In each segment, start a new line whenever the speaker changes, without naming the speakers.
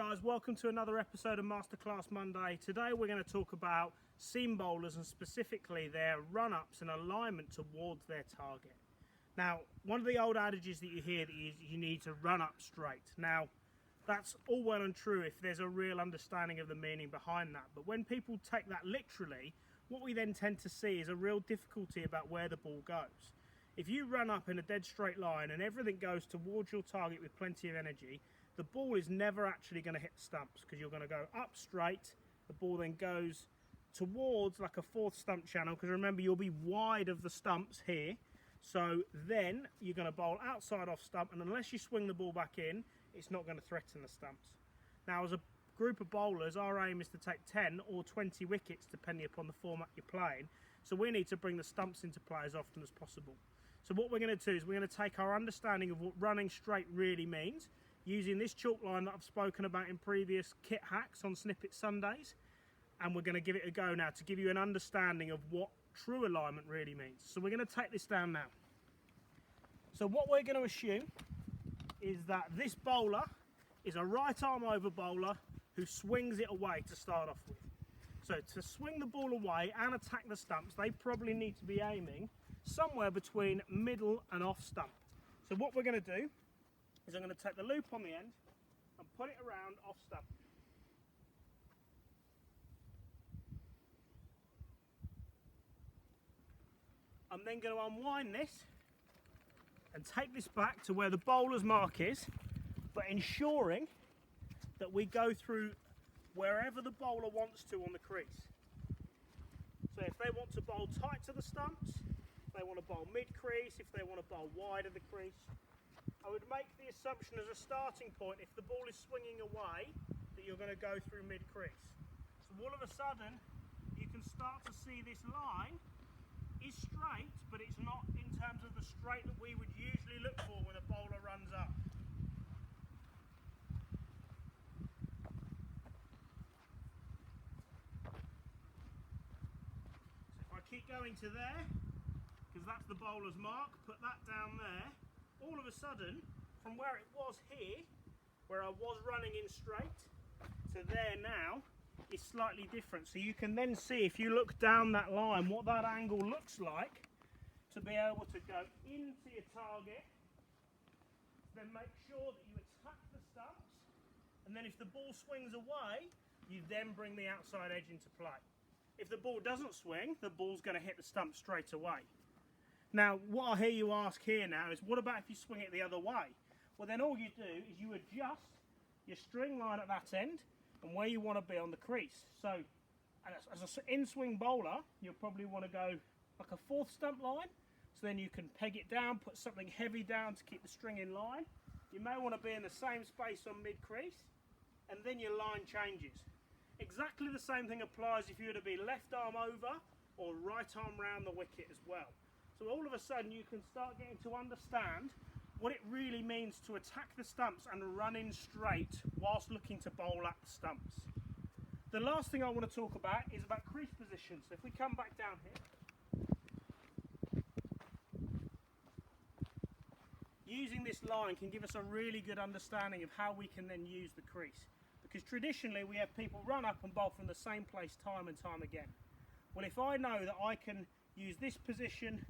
guys, welcome to another episode of Masterclass Monday. Today we're going to talk about seam bowlers and specifically their run-ups and alignment towards their target. Now, one of the old adages that you hear that you need to run up straight. Now, that's all well and true if there's a real understanding of the meaning behind that. But when people take that literally, what we then tend to see is a real difficulty about where the ball goes. If you run up in a dead straight line and everything goes towards your target with plenty of energy, the ball is never actually going to hit the stumps because you're going to go up straight. The ball then goes towards like a fourth stump channel because remember you'll be wide of the stumps here. So then you're going to bowl outside off stump, and unless you swing the ball back in, it's not going to threaten the stumps. Now, as a group of bowlers, our aim is to take 10 or 20 wickets depending upon the format you're playing. So we need to bring the stumps into play as often as possible. So what we're going to do is we're going to take our understanding of what running straight really means, using this chalk line that I've spoken about in previous kit hacks on Snippet Sundays, and we're going to give it a go now to give you an understanding of what true alignment really means. So we're going to take this down now. So what we're going to assume is that this bowler is a right arm over bowler who swings it away to start off with. So to swing the ball away and attack the stumps, they probably need to be aiming somewhere between middle and off stump. So what we're going to do is I'm going to take the loop on the end and put it around off stump. I'm then going to unwind this and take this back to where the bowler's mark is, but ensuring that we go through wherever the bowler wants to on the crease. So if they want to bowl tight to the stumps, if they want to bowl mid-crease, if they want to bowl wide of the crease, I would make the assumption as a starting point, if the ball is swinging away, that you're going to go through mid-crease. So all of a sudden, you can start to see this line is straight, but it's not in terms of the straight that we would usually look for when a bowler runs up. So if I keep going to there, because that's the bowler's mark, put that down there, all of a sudden, from where it was here, where I was running in straight, to there now, is slightly different. So you can then see, if you look down that line, what that angle looks like to be able to go into your target, then make sure that you attack the stumps, and then if the ball swings away, you then bring the outside edge into play. If the ball doesn't swing, the ball's going to hit the stump straight away. Now, what I hear you ask here now is, what about if you swing it the other way? Well, then all you do is you adjust your string line at that end and where you want to be on the crease. So, as an in-swing bowler, you'll probably want to go like a fourth stump line, so then you can peg it down, put something heavy down to keep the string in line. You may want to be in the same space on mid-crease, and then your line changes. Exactly the same thing applies if you were to be left arm over or right arm round the wicket as well. So all of a sudden you can start getting to understand what it really means to attack the stumps and run in straight whilst looking to bowl at the stumps. The last thing I want to talk about is about crease position. So if we come back down here, using this line can give us a really good understanding of how we can then use the crease. Because traditionally we have people run up and bowl from the same place time and time again. Well, if I know that I can use this position,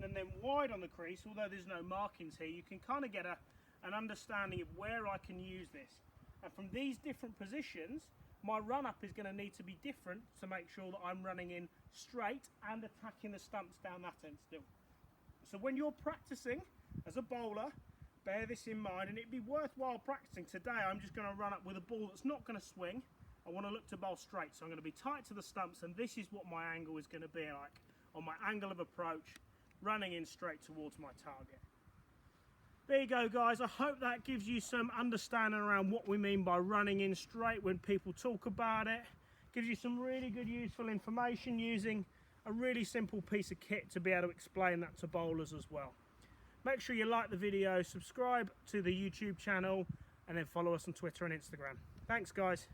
and then wide on the crease, although there's no markings here, you can kind of get an understanding of where I can use this. And from these different positions, my run-up is going to need to be different to make sure that I'm running in straight and attacking the stumps down that end still. So when you're practicing as a bowler, bear this in mind, and it'd be worthwhile practicing. Today I'm just going to run up with a ball that's not going to swing. I want to look to bowl straight, so I'm going to be tight to the stumps, and this is what my angle is going to be like on my angle of approach, running in straight towards my target. There you go, guys. I hope that gives you some understanding around what we mean by running in straight when people talk about it. Gives you some really good useful information using a really simple piece of kit to be able to explain that to bowlers as well. Make sure you like the video, subscribe to the YouTube channel, and then follow us on Twitter and Instagram. Thanks, guys.